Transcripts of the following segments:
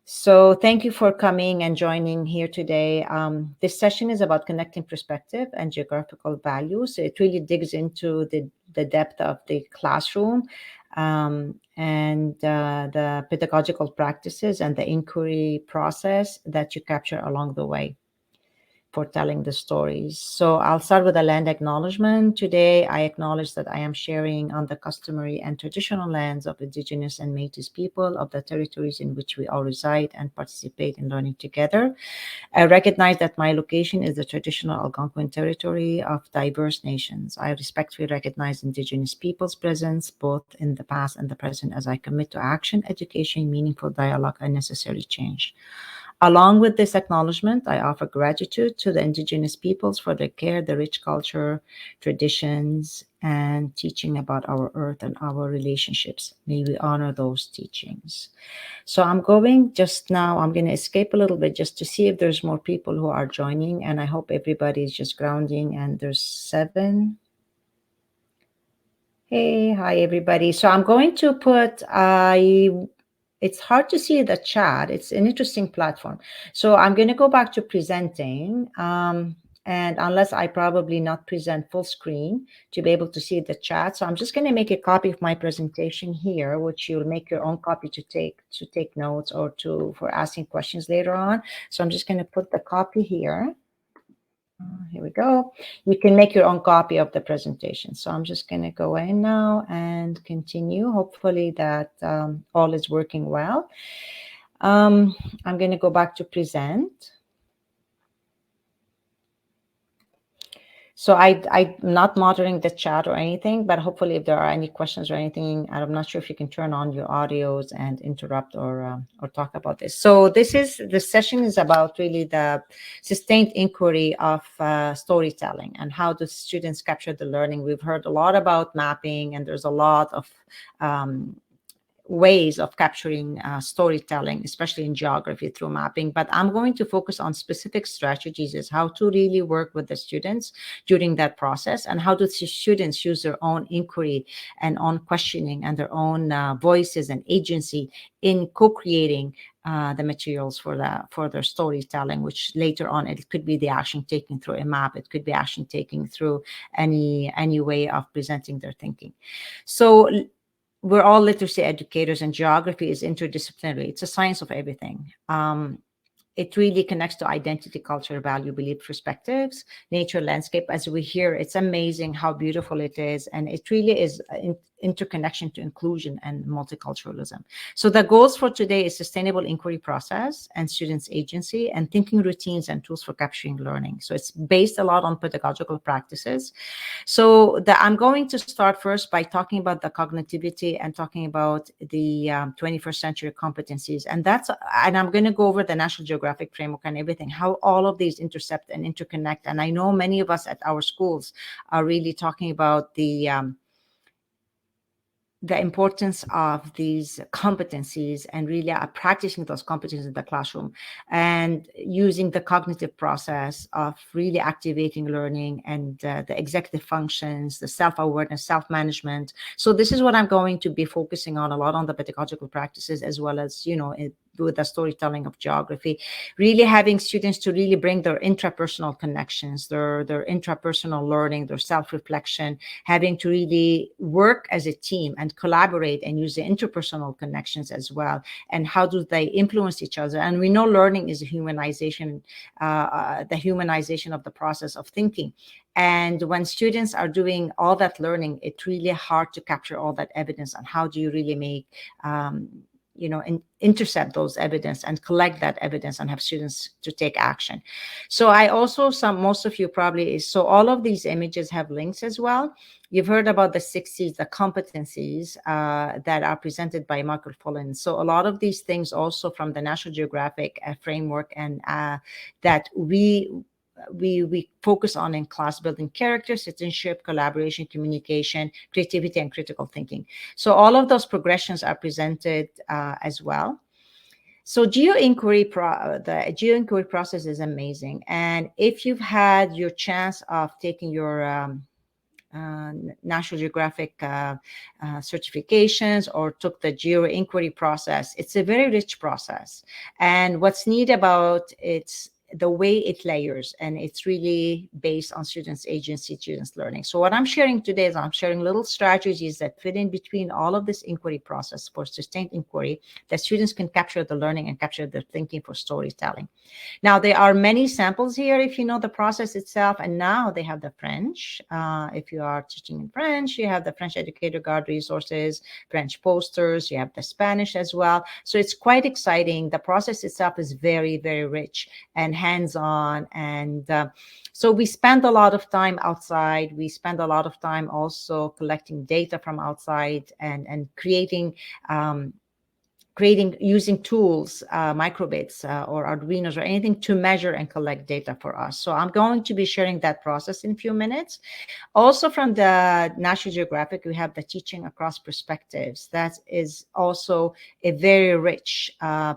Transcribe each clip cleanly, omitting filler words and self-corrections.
So thank you for coming and joining here today. This session is about connecting perspective and geographical values. It really digs into the depth of the classroom and the pedagogical practices and the inquiry process that you capture along the way for telling the stories. So I'll start with a land acknowledgement. Today, I acknowledge that I am sharing on the customary and traditional lands of Indigenous and Métis people of the territories in which we all reside and participate in learning together. I recognize that my location is the traditional Algonquin territory of diverse nations. I respectfully recognize Indigenous people's presence both in the past and the present as I commit to action, education, meaningful dialogue, and necessary change. Along with this acknowledgement, I offer gratitude to the Indigenous peoples for their care, the rich culture, traditions, and teaching about our earth and our relationships. May we honor those teachings. So I'm going to escape a little bit just to see if there's more people who are joining, and I hope everybody is just grounding, and there's 7. Hey, hi everybody. So I'm going to put, it's hard to see the chat. It's an interesting platform. So I'm going to go back to presenting. And unless I probably not present full screen to be able to see the chat. So I'm just going to make a copy of my presentation here, which you'll make your own copy to take notes or for asking questions later on. So I'm just going to put the copy here. Here we go. You can make your own copy of the presentation. So I'm just going to go in now and continue. Hopefully that all is working well. I'm going to go back to present. So I'm not monitoring the chat or anything, but hopefully if there are any questions or anything, I'm not sure if you can turn on your audios and interrupt or talk about this. So this session is about really the sustained inquiry of storytelling and how the students capture the learning. We've heard a lot about mapping, and there's a lot of ways of capturing storytelling, especially in geography through mapping. But I'm going to focus on specific strategies as how to really work with the students during that process, and how do the students use their own inquiry and own questioning and their own voices and agency in co-creating the materials for their storytelling, which later on it could be the action taken through a map, it could be action taken through any way of presenting their thinking. So we're all literacy educators, and geography is interdisciplinary. It's a science of everything. It really connects to identity, culture, value, belief, perspectives, nature, landscape. As we hear, it's amazing how beautiful it is. And it really is interconnection to inclusion and multiculturalism. So the goals for today is sustainable inquiry process and students' agency and thinking routines and tools for capturing learning. So it's based a lot on pedagogical practices. So I'm going to start first by talking about the cognitivity and talking about the 21st century competencies. And I'm going to go over the National Geographic framework and everything, how all of these intercept and interconnect. And I know many of us at our schools are really talking about the importance of these competencies and really practicing those competencies in the classroom and using the cognitive process of really activating learning and the executive functions, the self-awareness, self-management. So this is what I'm going to be focusing on a lot on the pedagogical practices, as well as, with the storytelling of geography, really having students to really bring their intrapersonal connections, their intrapersonal learning, their self-reflection, having to really work as a team and collaborate and use the interpersonal connections as well. And how do they influence each other? And we know learning is a humanization, the humanization of the process of thinking. And when students are doing all that learning, it's really hard to capture all that evidence. And how do you really make intercept those evidence and collect that evidence and have students to take action. So I also, most of you probably, so all of these images have links as well. You've heard about the 6 C's, the competencies that are presented by Michael Fullen. So a lot of these things also from the National Geographic framework, and that we focus on in class: building character, citizenship, collaboration, communication, creativity, and critical thinking. So all of those progressions are presented as well. So the geo-inquiry process is amazing. And if you've had your chance of taking your National Geographic certifications or took the geo inquiry process, it's a very rich process. And what's neat about it's the way it layers, and it's really based on students' agency, students' learning. So what I'm sharing today is I'm sharing little strategies that fit in between all of this inquiry process for sustained inquiry, that students can capture the learning and capture the thinking for storytelling. Now, there are many samples here if you know the process itself, and now they have the French. If you are teaching in French, you have the French Educator Guide resources, French posters, you have the Spanish as well. So it's quite exciting. The process itself is very, very rich and hands-on. And so we spend a lot of time outside. We spend a lot of time also collecting data from outside and creating using tools, microbits or Arduinos or anything to measure and collect data for us. So I'm going to be sharing that process in a few minutes. Also from the National Geographic, we have the teaching across perspectives. That is also a very rich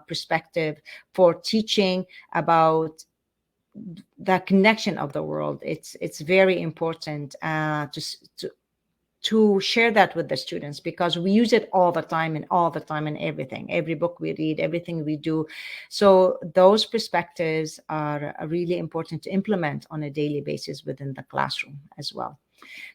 perspective for teaching about the connection of the world. It's very important to share that with the students, because we use it all the time in everything, every book we read, everything we do. So those perspectives are really important to implement on a daily basis within the classroom as well.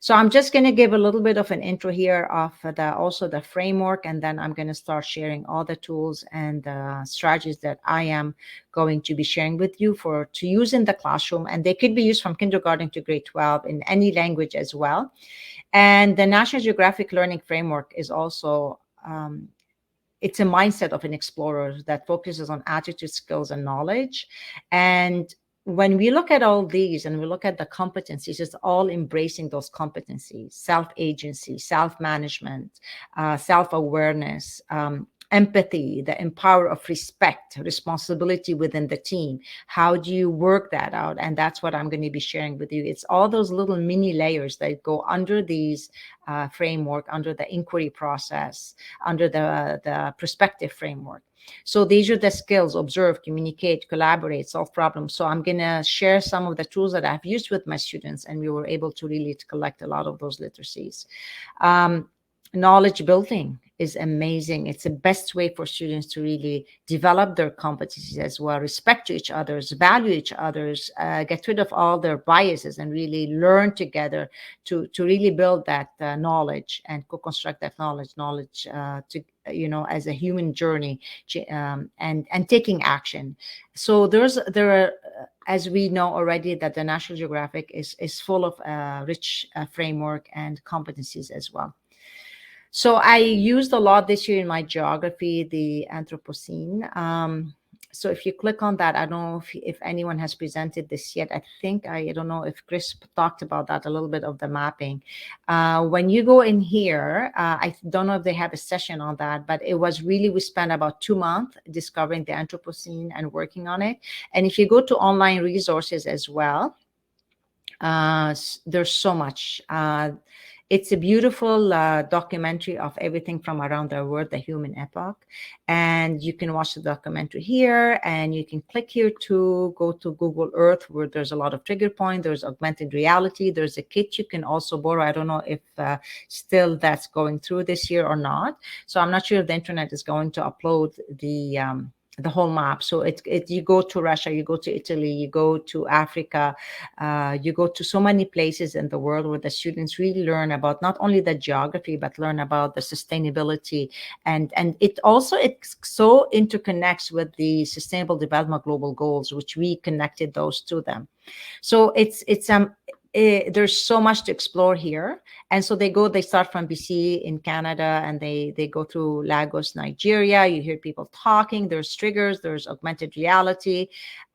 So I'm just going to give a little bit of an intro here of also the framework, and then I'm going to start sharing all the tools and strategies that I am going to be sharing with you to use in the classroom. And they could be used from kindergarten to grade 12 in any language as well. And the National Geographic Learning Framework is also, it's a mindset of an explorer that focuses on attitude, skills, and knowledge. And when we look at all these and we look at the competencies, it's all embracing those competencies: self-agency, self-management, self-awareness, empathy, the empower of respect, responsibility within the team. How do you work that out? And that's what I'm going to be sharing with you. It's all those little mini layers that go under these framework, under the inquiry process, under the perspective framework. So these are the skills: observe, communicate, collaborate, solve problems. So I'm going to share some of the tools that I've used with my students, and we were able to really collect a lot of those literacies. Knowledge building is amazing. It's the best way for students to really develop their competencies as well, respect to each other's, value each other's, get rid of all their biases, and really learn together to really build that knowledge and co-construct that knowledge to, as a human journey, and taking action. So there are, as we know already, that the National Geographic is full of rich framework and competencies as well. So I used a lot this year in my geography, the Anthropocene. So if you click on that, I don't know if anyone has presented this yet. I don't know if Chris talked about that a little bit of the mapping. When you go in here, I don't know if they have a session on that, but it was really, we spent about 2 months discovering the Anthropocene and working on it. And if you go to online resources as well, there's so much. It's a beautiful documentary of everything from around the world, the human epoch. And you can watch the documentary here, and you can click here to go to Google Earth, where there's a lot of trigger point. There's augmented reality. There's a kit you can also borrow. I don't know if still that's going through this year or not. So I'm not sure if the internet is going to upload the whole map. So you go to Russia, you go to Italy, you go to Africa, you go to so many places in the world where the students really learn about not only the geography, but learn about the sustainability. And it so interconnects with the Sustainable Development Global Goals, which we connected those to them. So there's so much to explore here. And so they start from BC in Canada, and they go through Lagos, Nigeria. You hear people talking, there's triggers, there's augmented reality.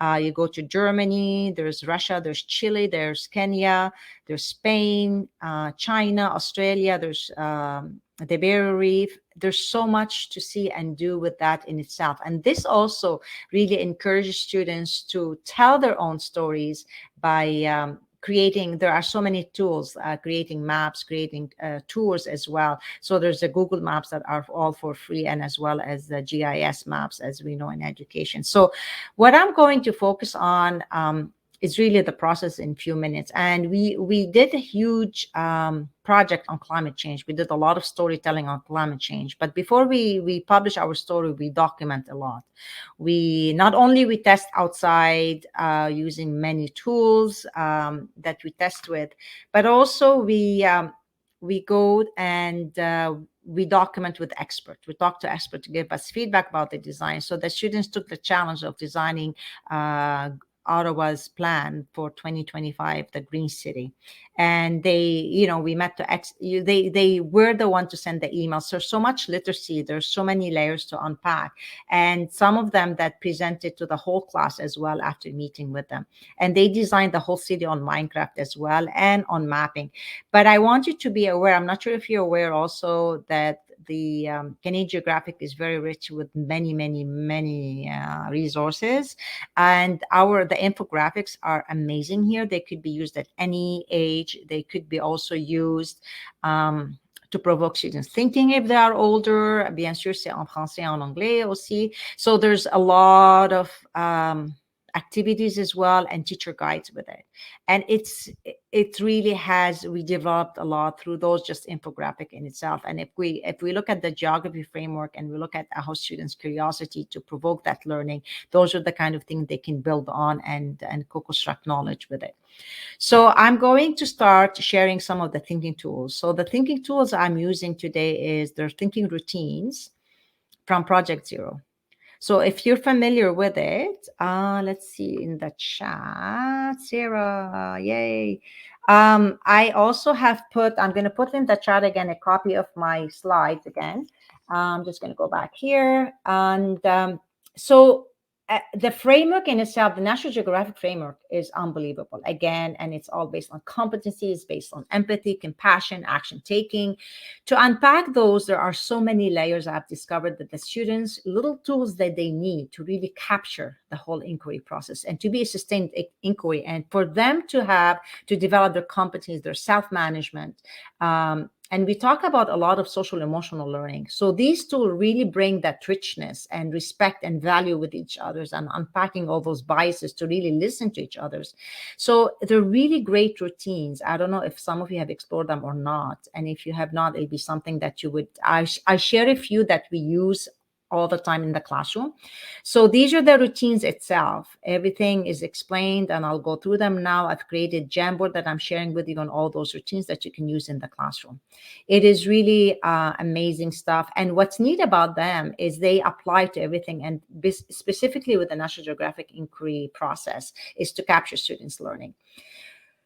You go to Germany, there's Russia, there's Chile, there's Kenya, there's Spain, China, Australia, there's the Barrier Reef. There's so much to see and do with that in itself. And this also really encourages students to tell their own stories by there are so many tools, creating maps, creating tours as well. So there's the Google Maps that are all for free, and as well as the GIS maps, as we know in education. So what I'm going to focus on it's really the process in few minutes. And we did a huge project on climate change. We did a lot of storytelling on climate change. But before we publish our story, we document a lot. We not only we test outside using many tools that we test with, but also we go and we document with experts. We talk to experts to give us feedback about the design. So the students took the challenge of designing Ottawa's plan for 2025, the Green City. And we met they were the one to send the emails. There's so much literacy. There's so many layers to unpack. And some of them that presented to the whole class as well after meeting with them. And they designed the whole city on Minecraft as well and on mapping. But I want you to be aware, I'm not sure if you're aware also that the Canadian Geographic is very rich with many, many, many resources. And the infographics are amazing here. They could be used at any age. They could be also used to provoke students thinking if they are older. Bien sûr, c'est en français, en anglais aussi. So there's a lot of activities as well and teacher guides with it. And it really has, we developed a lot through those just infographic in itself. And if we look at the geography framework and we look at how students' curiosity to provoke that learning, those are the kind of things they can build on and co-construct knowledge with it. So I'm going to start sharing some of the thinking tools. So the thinking tools I'm using today is their thinking routines from Project Zero. So if you're familiar with it, let's see in the chat, Sarah, yay. I also have I'm going to put in the chat again, a copy of my slides again. I'm just going to go back here. And so the framework in itself, the National Geographic framework is unbelievable again, and it's all based on competencies, based on empathy, compassion, action taking. To unpack those, there are so many layers I've discovered that the students, little tools that they need to really capture the whole inquiry process and to be a sustained inquiry, and for them to develop their competencies, their self-management. And we talk about a lot of social emotional learning. So these tools really bring that richness and respect and value with each other's and unpacking all those biases to really listen to each other's. So they're really great routines. I don't know if some of you have explored them or not. And if you have not, it'd be something that you would, I share a few that we use all the time in the classroom. So these are the routines itself. Everything is explained and I'll go through them now. I've created Jamboard that I'm sharing with you on all those routines that you can use in the classroom. It is really amazing stuff. And what's neat about them is they apply to everything, and specifically with the National Geographic inquiry process is to capture students' learning.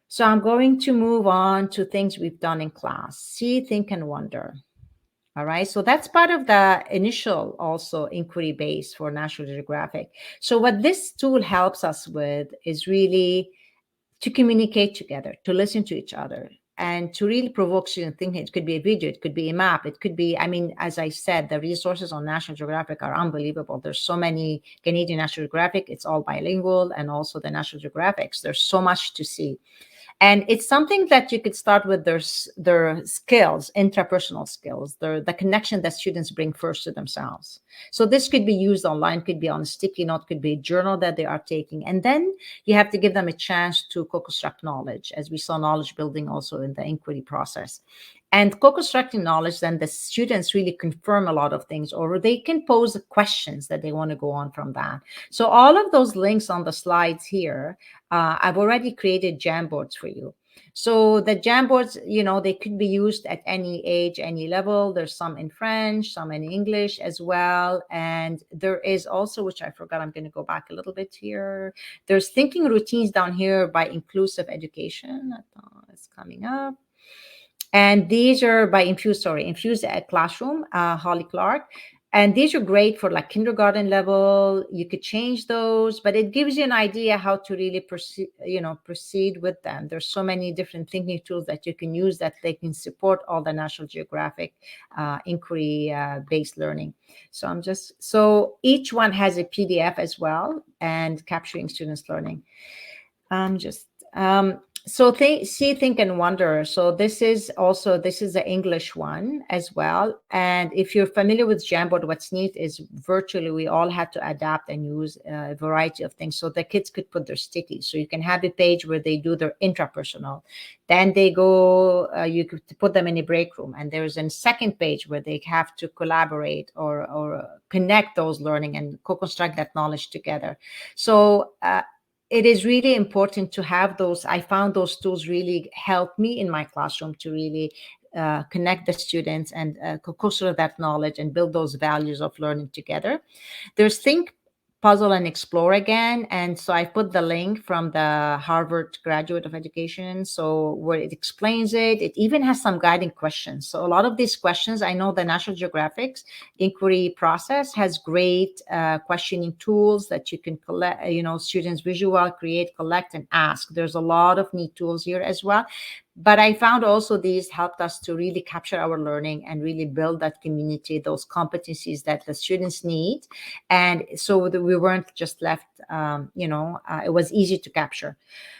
So I'm going to move on to things we've done in class. See, think, and wonder. All right, so that's part of the initial also inquiry base for National Geographic. So what this tool helps us with is really to communicate together, to listen to each other, and to really provoke student thinking. It could be a video, it could be a map, it could be, I mean, as I said, the resources on National Geographic are unbelievable. There's so many Canadian National Geographic, it's all bilingual, and also the National Geographics. There's so much to see. And it's something that you could start with their skills, intrapersonal skills, the connection that students bring first to themselves. So this could be used online, could be on a sticky note, could be a journal that they are taking. And then you have to give them a chance to co-construct knowledge, as we saw knowledge building also in the inquiry process. And co-constructing knowledge, then the students really confirm a lot of things, or they can pose questions that they want to go on from that. So all of those links on the slides here, I've already created Jamboards for you. So the Jamboards, they could be used at any age, any level. There's some in French, some in English as well. And there is also, which I forgot, I'm going to go back a little bit here. There's thinking routines down here by Inclusive Education. It's coming up. And these are by Infuse Classroom, Holly Clark. And these are great for like kindergarten level. You could change those, but it gives you an idea how to really proceed with them. There's so many different thinking tools that you can use that they can support all the National Geographic inquiry based learning. So each one has a PDF as well, and capturing students' learning. So see, think, and wonder. So this is the English one as well. And if you're familiar with Jamboard, what's neat is virtually we all had to adapt and use a variety of things. So the kids could put their stickies. So you can have a page where they do their intrapersonal. Then they go, you could put them in a break room, and there's a second page where they have to collaborate or connect those learning and co-construct that knowledge together. So it is really important to have those. I found those tools really help me in my classroom to really connect the students and co-construct that knowledge and build those values of learning together. There's think, puzzle, and explore again. And so I put the link from the Harvard Graduate of Education. So where it explains it, it even has some guiding questions. So a lot of these questions, I know the National Geographic's inquiry process has great questioning tools that you can collect, students visual, create, collect, and ask. There's a lot of neat tools here as well. But I found also these helped us to really capture our learning and really build that community, those competencies that the students need. And so that we weren't just left, it was easy to capture.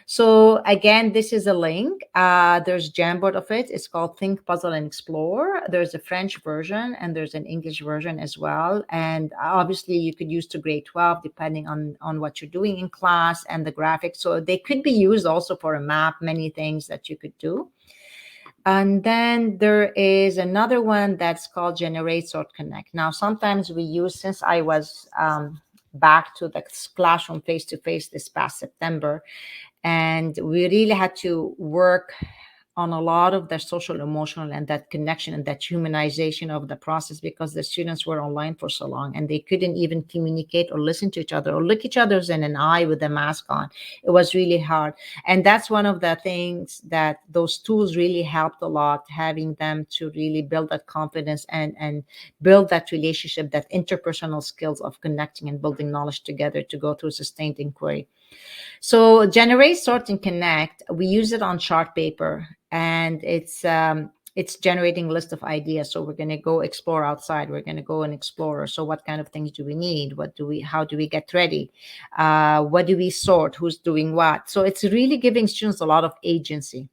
So again, this is a link. There's Jamboard of it. It's called Think, Puzzle, and Explore. There's a French version and there's an English version as well. And obviously you could use to grade 12, depending on what you're doing in class and the graphics. So they could be used also for a map, many things that you could do. And then there is another one that's called Generate, Sort, Connect. Now, sometimes we use, since I was back to the classroom face to face this past September, and we really had to work on a lot of the social emotional and that connection and that humanization of the process, because the students were online for so long and they couldn't even communicate or listen to each other or look each other's in an eye with the mask on. It was really hard. And that's one of the things that those tools really helped a lot, having them to really build that confidence and build that relationship, that interpersonal skills of connecting and building knowledge together to go through sustained inquiry. So generate, sort, and connect, we use it on chart paper, and it's generating a list of ideas. So we're going to go explore outside. We're going to go and explore. So what kind of things do we need? How do we get ready? What do we sort? Who's doing what? So it's really giving students a lot of agency.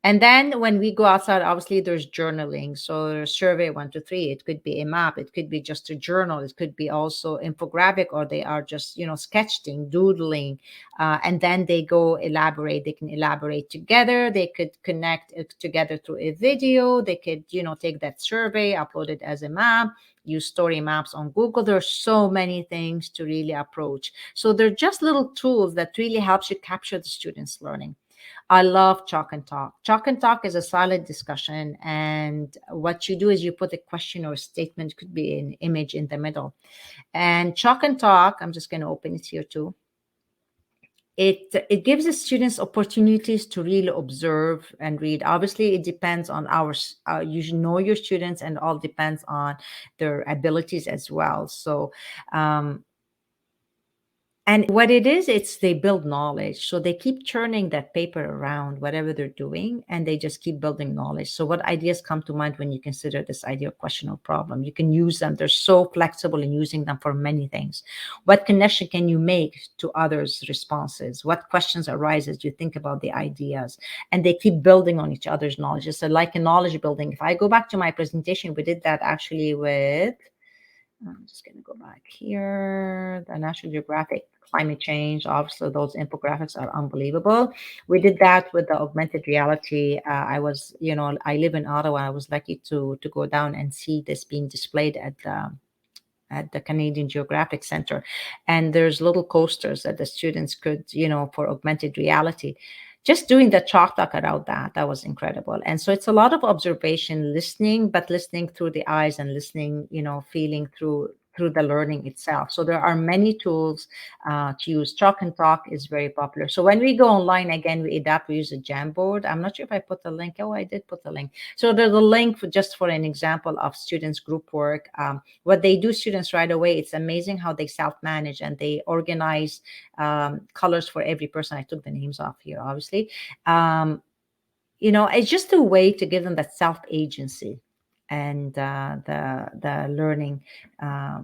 And then when we go outside, obviously there's journaling. So there's survey 1, 2, 3. It could be a map. It could be just a journal. It could be also infographic, or they are just, sketching, doodling. And then they go elaborate. They can elaborate together. They could connect it together through a video. They could, take that survey, upload it as a map, use story maps on Google. There's so many things to really approach. So they're just little tools that really helps you capture the students' learning. I love Chalk and Talk. Chalk and Talk is a silent discussion. And what you do is you put a question or a statement, could be an image in the middle. And Chalk and Talk, I'm just going to open it here too. It gives the students opportunities to really observe and read. Obviously, it depends on you should know your students, and all depends on their abilities as well. So, and what it is, it's they build knowledge. So they keep churning that paper around, whatever they're doing, and they just keep building knowledge. So what ideas come to mind when you consider this idea of question or problem? You can use them. They're so flexible in using them for many things. What connection can you make to others' responses? What questions arise as you think about the ideas? And they keep building on each other's knowledge. It's like a knowledge building. If I go back to my presentation, we did that actually with, I'm just going to go back here. The National Geographic climate change. Obviously, those infographics are unbelievable. We did that with the augmented reality. I live in Ottawa. I was lucky to go down and see this being displayed at the Canadian Geographic Center. And there's little coasters that the students could, for augmented reality. Just doing the chalk talk around that was incredible. And so it's a lot of observation, listening, but listening through the eyes and listening, feeling through the learning itself. So there are many tools to use. Chalk and Talk is very popular. So when we go online, again, we use a Jamboard. I'm not sure if I put the link. Oh, I did put the link. So there's a link just for an example of students' group work. What they do, students right away, it's amazing how they self-manage and they organize colors for every person. I took the names off here, obviously. It's just a way to give them that self-agency and the learning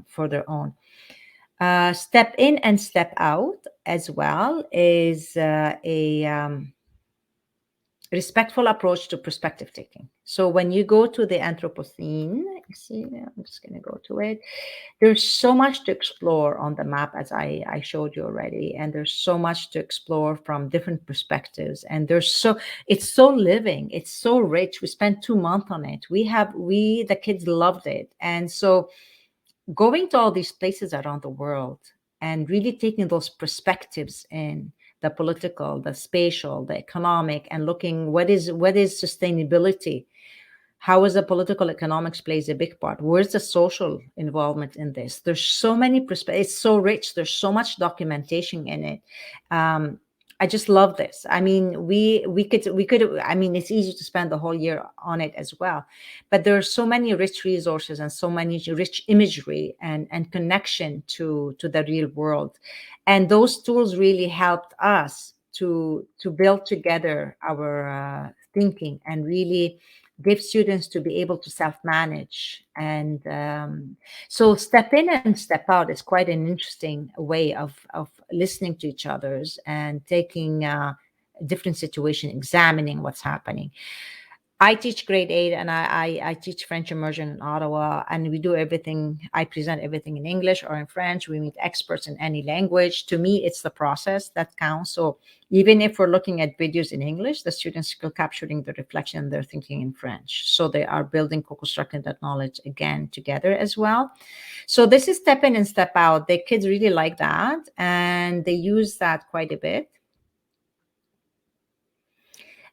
for their own. Step in and step out as well is respectful approach to perspective taking. So when you go to the Anthropocene, see, I'm just going to go to it. There's so much to explore on the map, as I showed you already, and there's so much to explore from different perspectives. And it's so living, it's so rich. We spent 2 months on it. The kids loved it, and so going to all these places around the world and really taking those perspectives in the political, the spatial, the economic, and looking what is sustainability, how is the political economics plays a big part, where's the social involvement in this. There's so many perspectives, it's so rich, there's so much documentation in it. I just love this. I mean, we could. I mean, it's easy to spend the whole year on it as well, but there are so many rich resources and so many rich imagery and connection to the real world, and those tools really helped us to build together our thinking and really give students to be able to self-manage. And so step in and step out is quite an interesting way of listening to each other's and taking different situation, examining what's happening. I teach grade 8, and I teach French immersion in Ottawa, and we do everything. I present everything in English or in French. We meet experts in any language. To me, it's the process that counts. So even if we're looking at videos in English, the students are capturing the reflection and their thinking in French. So they are building, co-constructing that knowledge again together as well. So this is step in and step out. The kids really like that, and they use that quite a bit.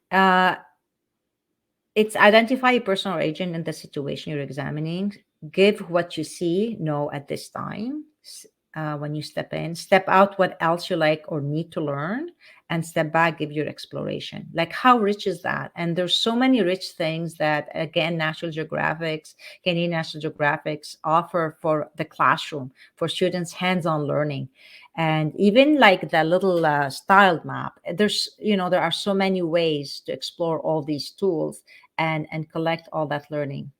Uh, It's identify a person or agent in the situation you're examining. Give what you see, know at this time. When you step in, step out what else you like or need to learn, and step back, give your exploration. Like, how rich is that? And there's so many rich things that, again, Canadian National Geographics offer for the classroom, for students' hands-on learning. And even like the little styled map, there are so many ways to explore all these tools and collect all that learning.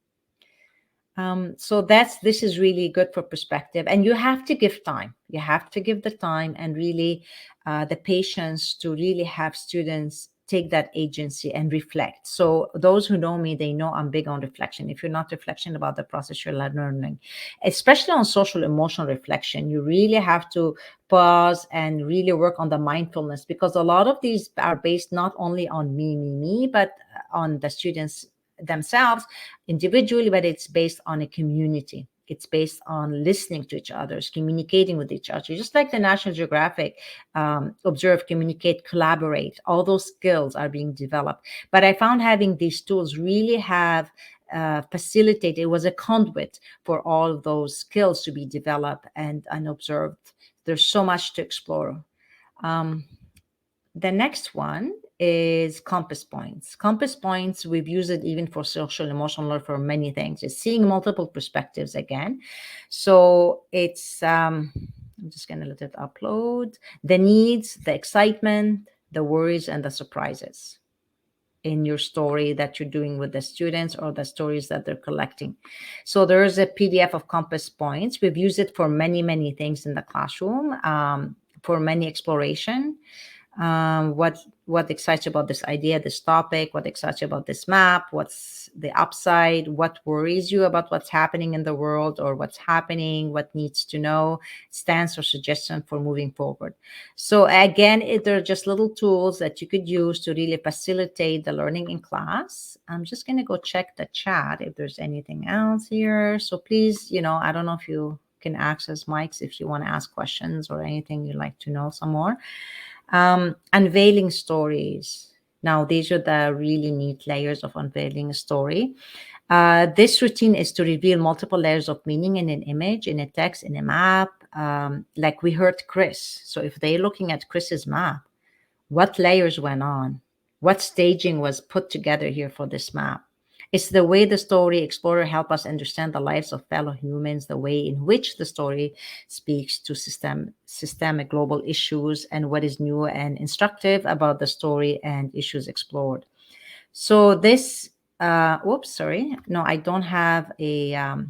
So this is really good for perspective, and you have to give time. You have to give the time and really the patience to really have students take that agency and reflect. So those who know me, they know I'm big on reflection. If you're not reflection about the process you're learning, especially on social emotional reflection, you really have to pause and really work on the mindfulness, because a lot of these are based not only on me, but on the students themselves individually, but it's based on a community. It's based on listening to each other's, communicating with each other, just like the National Geographic observe, communicate, collaborate. All those skills are being developed. But I found having these tools really have facilitated, it was a conduit for all of those skills to be developed and observed. There's so much to explore. The next one is compass points. Compass points, we've used it even for social emotional learning for many things. It's seeing multiple perspectives again. So it's, I'm just going to let it upload. The needs, the excitement, the worries, and the surprises in your story that you're doing with the students or the stories that they're collecting. So there's a PDF of compass points. We've used it for many things in the classroom, for many exploration. What excites you about this idea, this topic, what excites you about this map, what's the upside, what worries you about what's happening in the world or what's happening, what needs to know, stance or suggestion for moving forward. So again, they're just little tools that you could use to really facilitate the learning in class. I'm just going to go check the chat if there's anything else here. So please, I don't know if you can access mics if you want to ask questions or anything you'd like to know some more. Unveiling stories. Now, these are the really neat layers of unveiling a story. This routine is to reveal multiple layers of meaning in an image, in a text, in a map. Like we heard Chris. So if they're looking at Chris's map, what layers went on? What staging was put together here for this map? It's the way the story explorer help us understand the lives of fellow humans, the way in which the story speaks to systemic global issues, and what is new and instructive about the story and issues explored. So this, oops, sorry. No, I don't have a,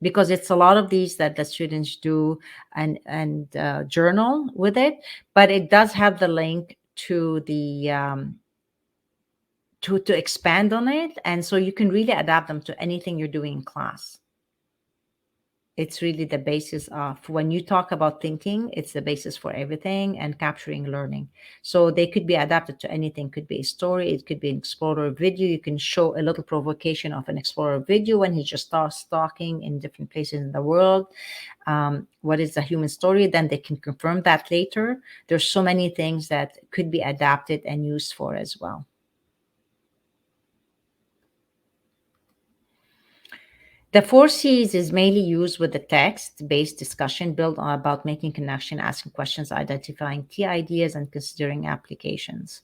because it's a lot of these that the students do and journal with it, but it does have the link to the to expand on it. And so you can really adapt them to anything you're doing in class. It's really the basis of, when you talk about thinking, it's the basis for everything and capturing learning. So they could be adapted to anything. Could be a story, it could be an explorer video. You can show a little provocation of an explorer video when he just starts talking in different places in the world. What is the human story? Then they can confirm that later. There's so many things that could be adapted and used for as well. The 4 C's is mainly used with the text-based discussion built on about making connection, asking questions, identifying key ideas, and considering applications.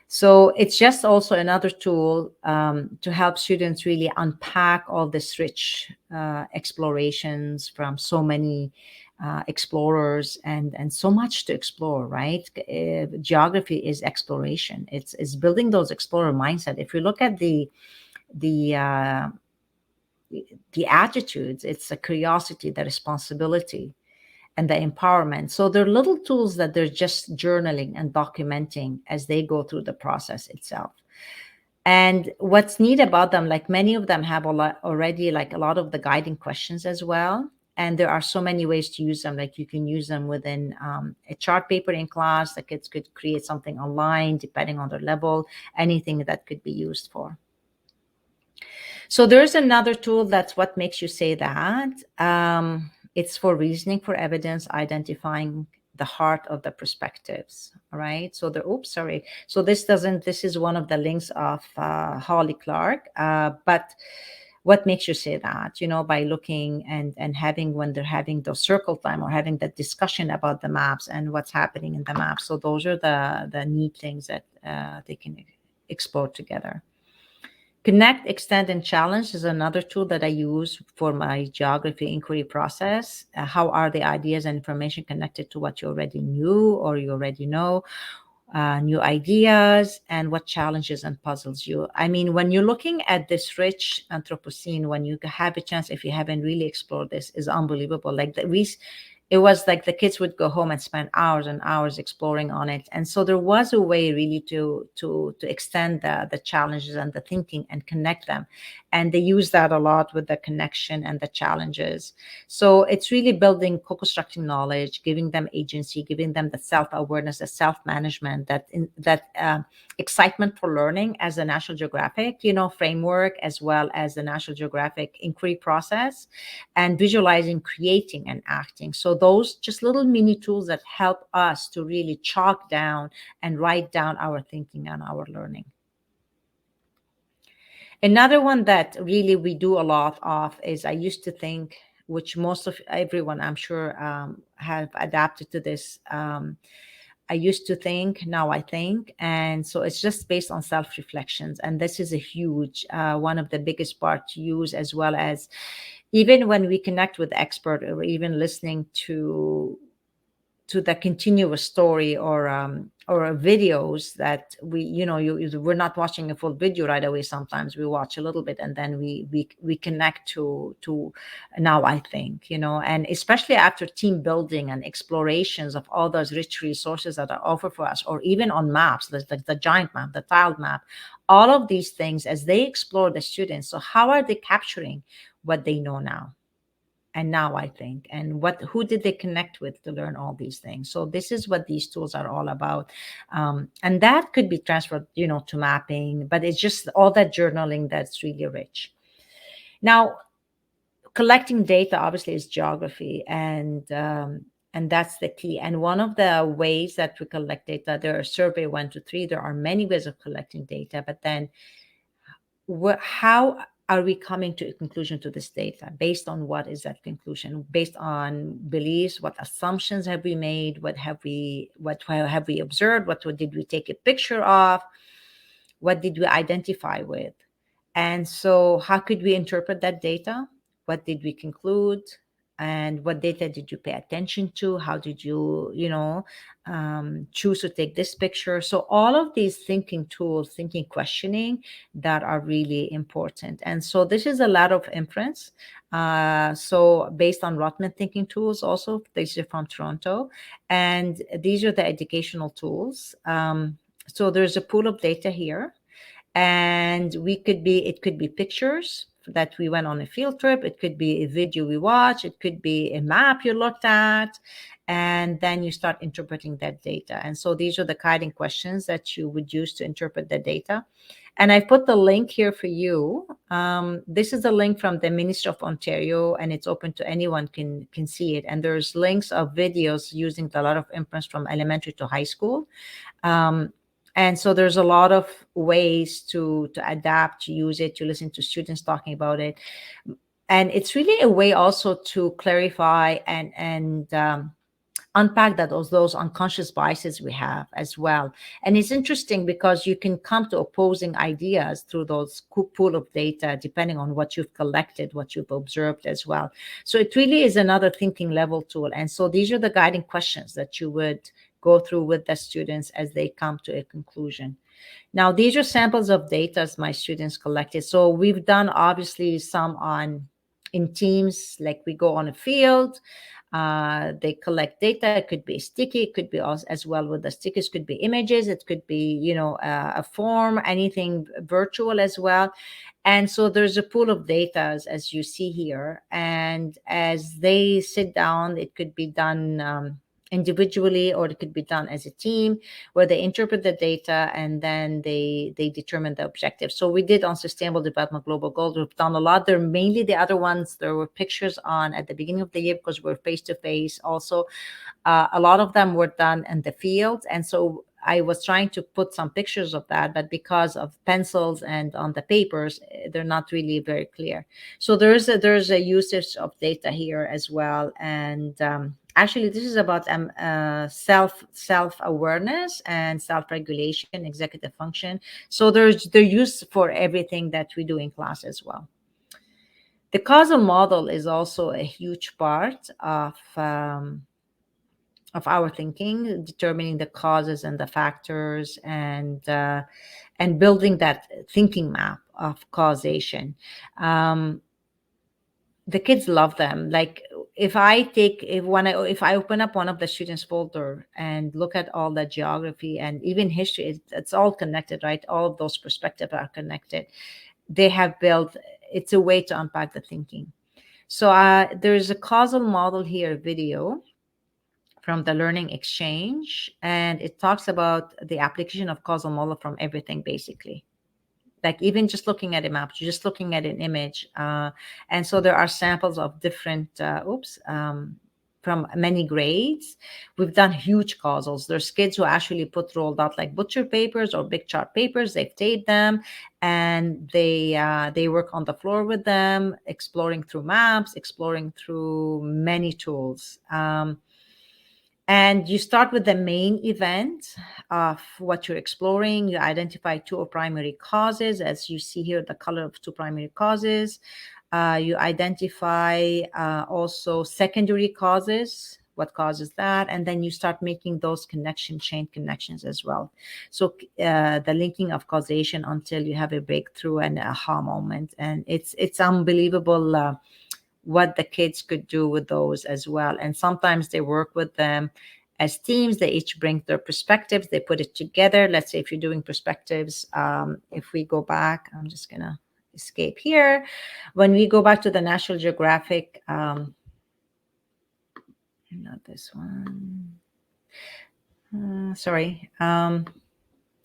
So it's just also another tool to help students really unpack all this rich explorations from so many explorers and so much to explore, right? Geography is exploration. It's building those explorer mindset. If you look at the attitudes, it's the curiosity, the responsibility, and the empowerment. So they're little tools that they're just journaling and documenting as they go through the process itself. And what's neat about them, like many of them have a lot already, like a lot of the guiding questions as well. And there are so many ways to use them. Like you can use them within a chart paper in class. The kids could create something online depending on their level, anything that could be used for. So there's another tool that's what makes you say that. It's for reasoning, for evidence, identifying the heart of the perspectives. All right. So So this is one of the links of Holly Clark. But what makes you say that? By looking and having, when they're having the circle time or having the discussion about the maps and what's happening in the maps. So those are the neat things that they can explore together. Connect, extend, and challenge is another tool that I use for my geography inquiry process. How are the ideas and information connected to what you already knew or you already know? New ideas, and what challenges and puzzles you. I mean, when you're looking at this rich Anthropocene, when you have a chance, if you haven't really explored this, is unbelievable. It was like the kids would go home and spend hours and hours exploring on it. And so there was a way really to extend the challenges and the thinking and connect them. And they use that a lot with the connection and the challenges. So it's really building, co-constructing knowledge, giving them agency, giving them the self-awareness, the self-management, that excitement for learning as a National Geographic, framework, as well as the National Geographic inquiry process, and visualizing, creating, and acting. So those just little mini tools that help us to really chalk down and write down our thinking and our learning. Another one that really we do a lot of is, I used to think, which most of everyone I'm sure have adapted to this. I used to think, now I think. And so it's just based on self-reflections. And this is a huge, one of the biggest part to use, as well as even when we connect with expert, or even listening to the continuous story or videos that we're not watching a full video right away. Sometimes we watch a little bit and then we connect to now I think, and especially after team building and explorations of all those rich resources that are offered for us, or even on maps, the giant map, the tiled map, all of these things as they explore the students. So how are they capturing what they know now? And now I think, and who did they connect with to learn all these things? So this is what these tools are all about. And that could be transferred, to mapping, but it's just all that journaling that's really rich. Now, collecting data obviously is geography, and that's the key. And one of the ways that we collect data, there are survey 1 to 3. There are many ways of collecting data, but then how are we coming to a conclusion to this data? Based on what is that conclusion? Based on beliefs? What assumptions have we made? What have we observed? What did we take a picture of? What did we identify with? And so how could we interpret that data? What did we conclude? And what data did you pay attention to? How did you, choose to take this picture? So all of these thinking tools, thinking, questioning, that are really important. And so this is a lot of inference. So based on Rotman thinking tools, also these are from Toronto, and these are the educational tools. So there's a pool of data here. And it could be pictures that we went on a field trip. It could be a video we watched. It could be a map you looked at. And then you start interpreting that data. And so these are the guiding questions that you would use to interpret the data. And I put the link here for you. This is a link from the Ministry of Ontario, and it's open to anyone can see it. And there's links of videos using a lot of inputs from elementary to high school. And so there's a lot of ways to adapt, to use it, to listen to students talking about it. And it's really a way also to clarify and unpack those unconscious biases we have as well. And it's interesting because you can come to opposing ideas through those pool of data, depending on what you've collected, what you've observed as well. So it really is another thinking level tool. And so these are the guiding questions that you would go through with the students as they come to a conclusion. Now, these are samples of data my students collected. So we've done obviously some in teams, like we go on a field, they collect data. It could be sticky, it could be as well with the stickers, could be images, it could be, a form, anything virtual as well. And so there's a pool of data as you see here. And as they sit down, it could be done individually, or it could be done as a team, where they interpret the data and then they determine the objective. So we did on sustainable development global goals. We've done a lot. They're mainly the other ones. There were pictures on at the beginning of the year because we're face to face. Also, a lot of them were done in the field, and so I was trying to put some pictures of that, but because of pencils and on the papers, they're not really very clear. So there's a usage of data here as well. And actually, this is about self awareness and self regulation, executive function. So they're used for everything that we do in class as well. The causal model is also a huge part of our thinking, determining the causes and the factors, and building that thinking map of causation. The kids love them. Like if I open up one of the students folder and look at all the geography and even history, it's all connected, right? All of those perspectives are connected. They have built, it's a way to unpack the thinking. So there's a causal model here video from the learning exchange, and it talks about the application of causal model from everything, basically. Like even just looking at a map, just looking at an image. And so there are samples of different, from many grades. We've done huge causals. There's kids who actually rolled out like butcher papers or big chart papers. They've taped them, and they work on the floor with them, exploring through maps, exploring through many tools. And you start with the main event of what you're exploring. You identify two primary causes, as you see here, the color of two primary causes. You identify also secondary causes, what causes that, and then you start making those chain connections as well. So the linking of causation until you have a breakthrough and aha moment. And it's unbelievable what the kids could do with those as well. And sometimes they work with them as teams. They each bring their perspectives, they put it together. Let's say if you're doing perspectives, if we go back, I'm just gonna escape here. When we go back to the National Geographic, not this one, sorry,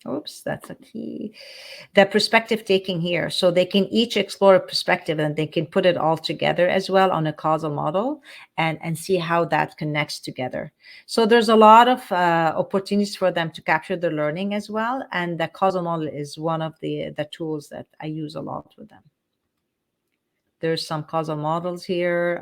oops, that's a key. The perspective taking here. So they can each explore a perspective and they can put it all together as well on a causal model and see how that connects together. So there's a lot of opportunities for them to capture their learning as well. And the causal model is one of the tools that I use a lot with them. There's some causal models here,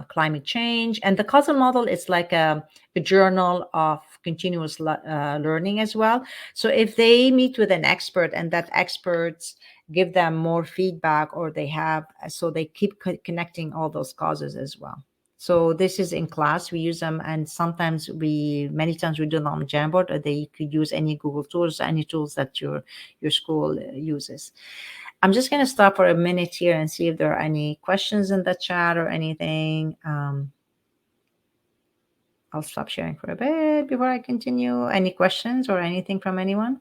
climate change. And the causal model is like a journal of continuous learning as well. So if they meet with an expert and that experts give them more feedback, or so they keep connecting all those causes as well. So this is in class, we use them, and sometimes many times we do them on Jamboard, or you could use any Google tools, any tools that your school uses. I'm just going to stop for a minute here and see if there are any questions in the chat or anything. I'll stop sharing for a bit before I continue. Any questions or anything from anyone?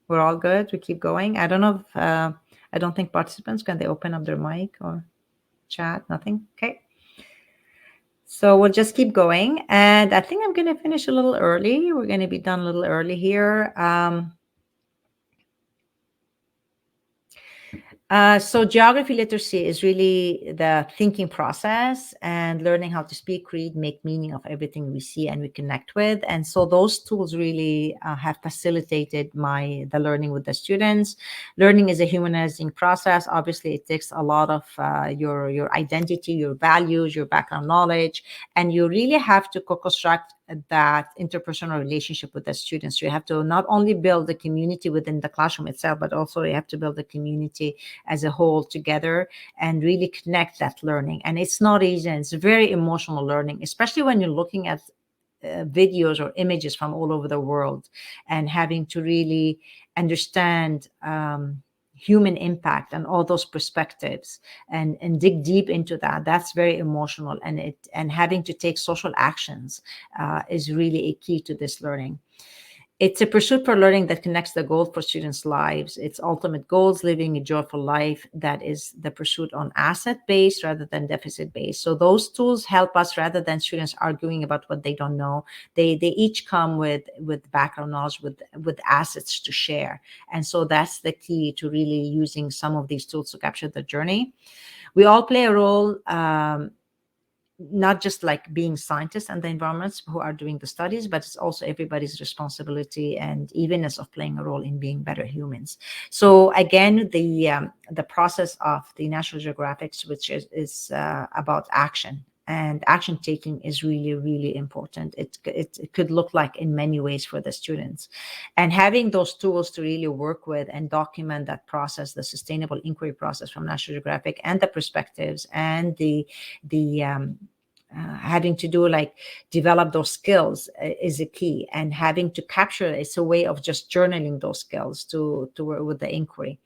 We're all good. We keep going. I don't know if I don't think participants, can they open up their mic or chat? Nothing. Okay. So we'll just keep going. And I think I'm going to finish a little early. We're going to be done a little early here. So geography literacy is really the thinking process and learning how to speak, read, make meaning of everything we see and we connect with. And so those tools really have facilitated the learning with the students. Learning is a humanizing process. Obviously, it takes a lot of your identity, your values, your background knowledge, and you really have to co-construct that interpersonal relationship with the students. You have to not only build the community within the classroom itself, but also you have to build the community as a whole together and really connect that learning. And it's not easy. It's very emotional learning, especially when you're looking at videos or images from all over the world and having to really understand human impact and all those perspectives and dig deep into that. That's very emotional, and having to take social actions is really a key to this learning. It's a pursuit for learning that connects the goal for students' lives. Its ultimate goals, living a joyful life, that is the pursuit on asset-based rather than deficit-based. So those tools help us rather than students arguing about what they don't know. They each come with background knowledge, with assets to share. And so that's the key to really using some of these tools to capture the journey. We all play a role, not just like being scientists and the environments who are doing the studies, but it's also everybody's responsibility and evenness of playing a role in being better humans. So again, the process of the National Geographic, which is about action. And action taking is really, really important. It could look like in many ways for the students. And having those tools to really work with and document that process, the sustainable inquiry process from National Geographic, and the perspectives and the having to do like develop those skills is a key. And having to capture it's a way of just journaling those skills to work with the inquiry.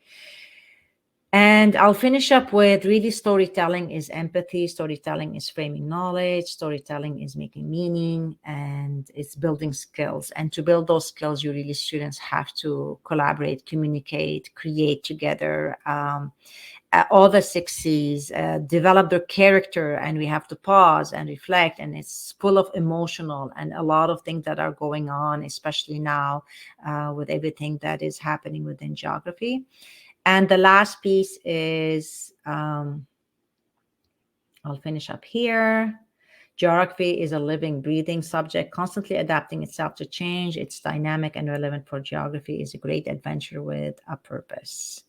And I'll finish up with really storytelling is empathy, storytelling is framing knowledge, storytelling is making meaning, and it's building skills. And to build those skills, you really students have to collaborate, communicate, create together, all the 6 C's, develop their character, and we have to pause and reflect, and it's full of emotional and a lot of things that are going on, especially now with everything that is happening within geography. And the last piece is, I'll finish up here. Geography is a living, breathing subject, constantly adapting itself to change. It's dynamic and relevant for geography is a great adventure with a purpose.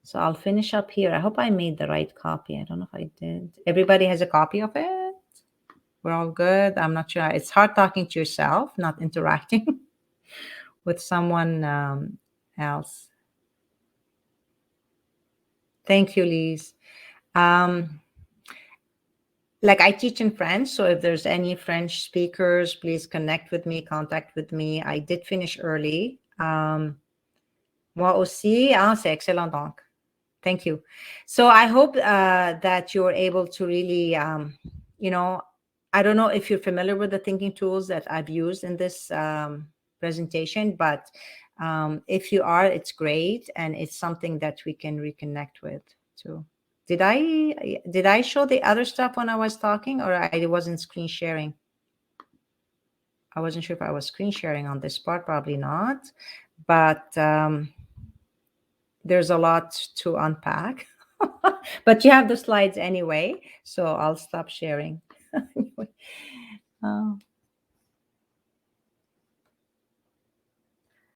So I'll finish up here. I hope I made the right copy. I don't know if I did. Everybody has a copy of it? We're all good? I'm not sure. It's hard talking to yourself, not interacting with someone else. Thank you, Lise. Like I teach in French, so if there's any French speakers, please connect with me, contact with me. I did finish early. Moi aussi. Ah, c'est excellent donc. Thank you. So I hope that you're able to really, I don't know if you're familiar with the thinking tools that I've used in this presentation, but if you are, it's great. And it's something that we can reconnect with too. Did I show the other stuff when I was talking, or I wasn't screen sharing? I wasn't sure if I was screen sharing on this part, probably not, but there's a lot to unpack. But you have the slides anyway, so I'll stop sharing. Anyway.